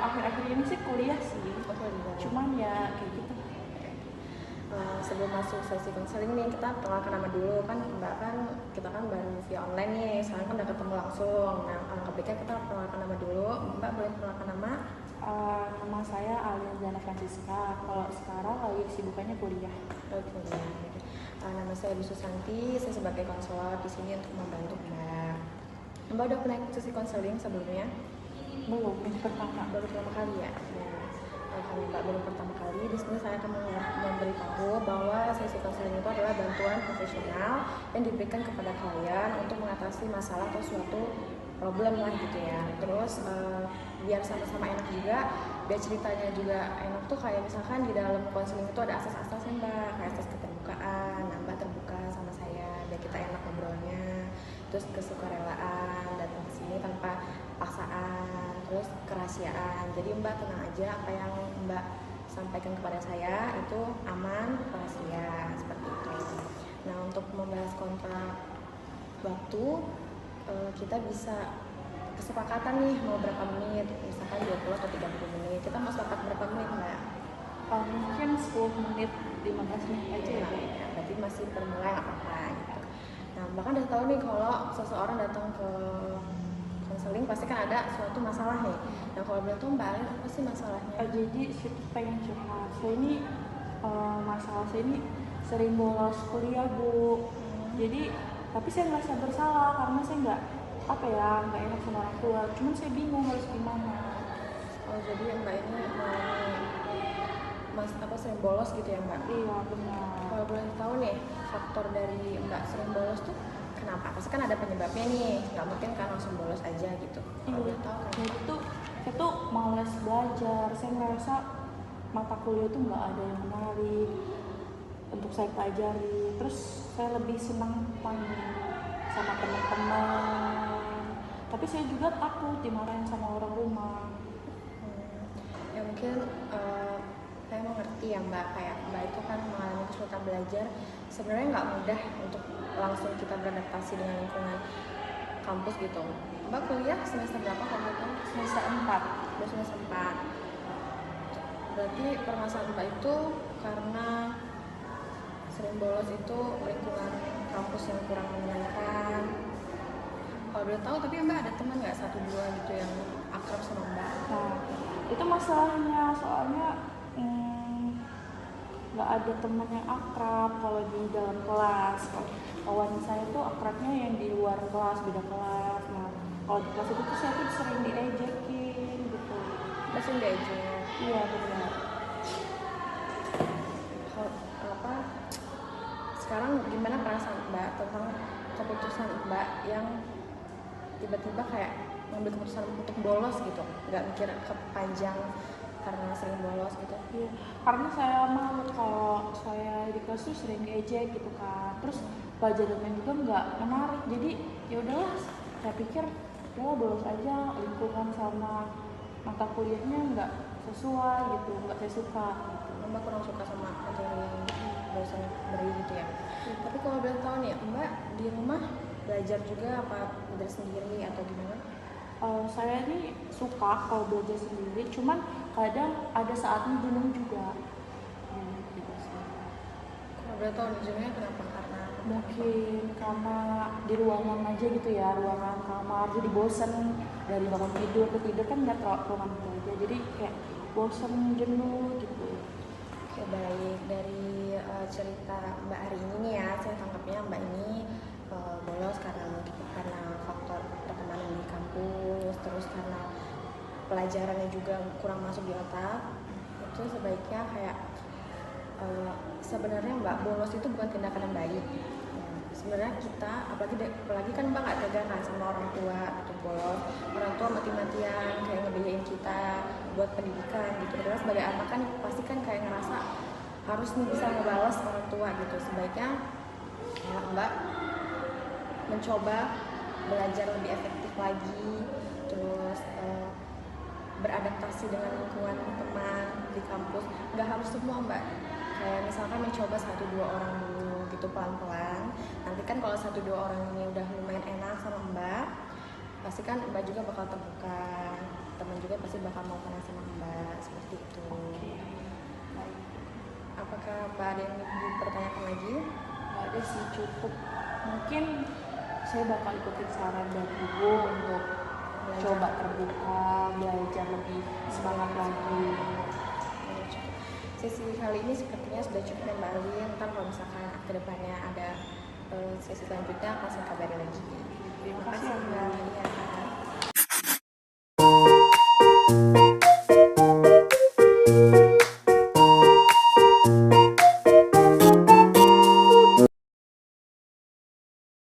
Akhir-akhir ini sih kuliah sih. Cuman ya kayak gitu. Sebelum masuk sesi konseling nih, kita perkenalkan nama dulu. Kan Mbak kan, kita kan baru via online nih, sekarang kan udah ketemu langsung. Nah, alangkah baiknya kita perkenalkan nama dulu. Mbak boleh perkenalkan nama? Nama saya Alia Zana Francisca. Kalau sekarang lagi sibukannya kuliah. Oke. Nama saya Bu Susanti, saya sebagai konselor di sini untuk membantu Mbak. Mbak udah pernah ikut sesi konseling sebelumnya? Belum, ini pertama. Baru pertama kali ya? Kalau Mbak baru pertama kali, di sini saya akan memberitahu bahwa sesi konseling itu adalah bantuan profesional yang diberikan kepada klien untuk mengatasi masalah atau suatu problem lah gitu ya. Terus biar sama-sama enak juga, biar ceritanya juga enak tuh kayak misalkan di dalam konseling itu ada asas-asasnya Mbak, kayak asas keterbukaan. Nah, Mbak terbuka sama saya, biar kita enak ngobrolnya. Terus kesukarelaan, datang ke sini tanpa paksaan, terus kerahasiaan. Jadi Mbak tenang aja, apa yang Mbak sampaikan kepada saya itu aman, rahasia, seperti itu. Nah, untuk membahas kontrak waktu, kita bisa kesepakatan nih mau berapa menit, misalkan 20 atau 30 menit. Kita mau sepakat berapa menit Mbak? Mungkin 10 menit, 15 menit aja ya. Berarti masih permulaan apa-apa gitu. Nah, Mbak kan udah tahu nih kalau seseorang datang ke konseling pasti kan ada suatu masalah nih. Nah, kalau boleh tahu Mbak Alin apa sih masalahnya? Jadi saya tuh pengen curhat. Saya ini masalah saya ini sering bolos kuliah Bu. Jadi tapi saya ngerasa bersalah karena saya nggak enak sama orang tua. Cuman saya bingung harus gimana. Oh, jadi Mbak ini sering bolos gitu ya Mbak? Iya benar. Kalau boleh tahu nih faktor dari Mbak sering bolos tuh kenapa? Pasti kan ada penyebabnya nih, nggak mungkin kan langsung bolos aja gitu. Kalau boleh tahu kan? Jadi saya tuh malas belajar. Saya ngerasa mata kuliah tuh nggak ada yang menarik untuk saya pelajari. Terus saya lebih senang main sama teman-teman. Tapi saya juga takut dimarahin sama orang rumah. Ya mungkin saya mengerti ya Mbak, kayak Mbak itu kan mengalami kesulitan belajar. Sebenarnya nggak mudah untuk langsung kita beradaptasi dengan lingkungan kampus gitu. Mbak kuliah semester berapa kalau itu? Semester 4. Semester 4. Berarti permasalahan Mbak itu karena sering bolos itu lingkungan kampus yang kurang menyenangkan. Kalau boleh tahu, tapi Mbak ada teman nggak 1-2 gitu yang akrab sama Mbak? Nah, itu masalahnya, soalnya nggak ada teman yang akrab kalau di dalam kelas. Kawan saya tuh akrabnya yang di luar kelas, beda kelas. Nah, kalau di kelas itu tuh saya tuh sering diejekin gitu. Masih diejek? Iya benar. Sekarang gimana perasaan Mbak tentang keputusan Mbak yang tiba-tiba kayak ngambil keputusan untuk bolos gitu, nggak mikir kepanjang karena sering bolos gitu? Iya, karena saya malu kalau saya di kelas tuh sering diejek gitu kan. Terus pelajarannya juga nggak menarik. Jadi ya udahlah, saya pikir udahlah bolos aja, lingkungan sama mata kuliahnya nggak sesuai gitu, nggak saya suka. Mbak kurang suka sama materi yang dosen beri gitu ya. Tapi kalau boleh tahu nih Mbak di rumah belajar juga apa belajar sendiri atau gimana? Saya ini suka kalau belajar sendiri, cuman kadang ada saatnya jenuh juga. Gitu sih. Kalau boleh tahu jenuhnya kenapa? Karena Mungkin karena di ruangan aja gitu ya, ruangan kamar, jadi bosen dari bangun tidur ke tidur kan nggak ruangan itu aja, jadi kayak bosen, jenuh gitu. Oke, baik. Dari cerita Mbak hari ini nih ya, saya tangkapnya Mbak ini bolos karena faktor pertemanan di kampus, terus karena pelajarannya juga kurang masuk di otak. Itu sebaiknya kayak sebenarnya Mbak bolos itu bukan tindakan yang baik. Sebenarnya kita, apalagi kan Mbak nggak tega kan sama orang tua untuk bolos. Orang tua mati-matian kayak ngebiayain kita buat pendidikan gitu. Terus sebagai anak kan pasti kan kayak ngerasa harus nih bisa ngebalas orang tua gitu. Sebaiknya ya Mbak mencoba belajar lebih efektif lagi, terus beradaptasi dengan lingkungan teman di kampus. Nggak harus semua Mbak, kayak misalkan mencoba 1-2 orang dulu gitu pelan-pelan. Nanti kan kalau 1-2 orang ini udah lumayan enak sama Mbak, pasti kan Mbak juga bakal terbuka, teman juga dia pasti bakal mau kenal sama Mbak seperti itu. Baik. Apakah Mbak ada yang dipertanyakan lagi? Nggak ada sih, cukup. Mungkin saya bakal ikutin saran dari ibu untuk coba terbuka, belajar lebih semangat lagi. Sesi kali ini sepertinya sudah cukup ya Mbak Alin. Ntar kalau misalkan kedepannya ada sesi selanjutnya akan saya kabari lagi. Terima kasih ya, Mbak. Iya.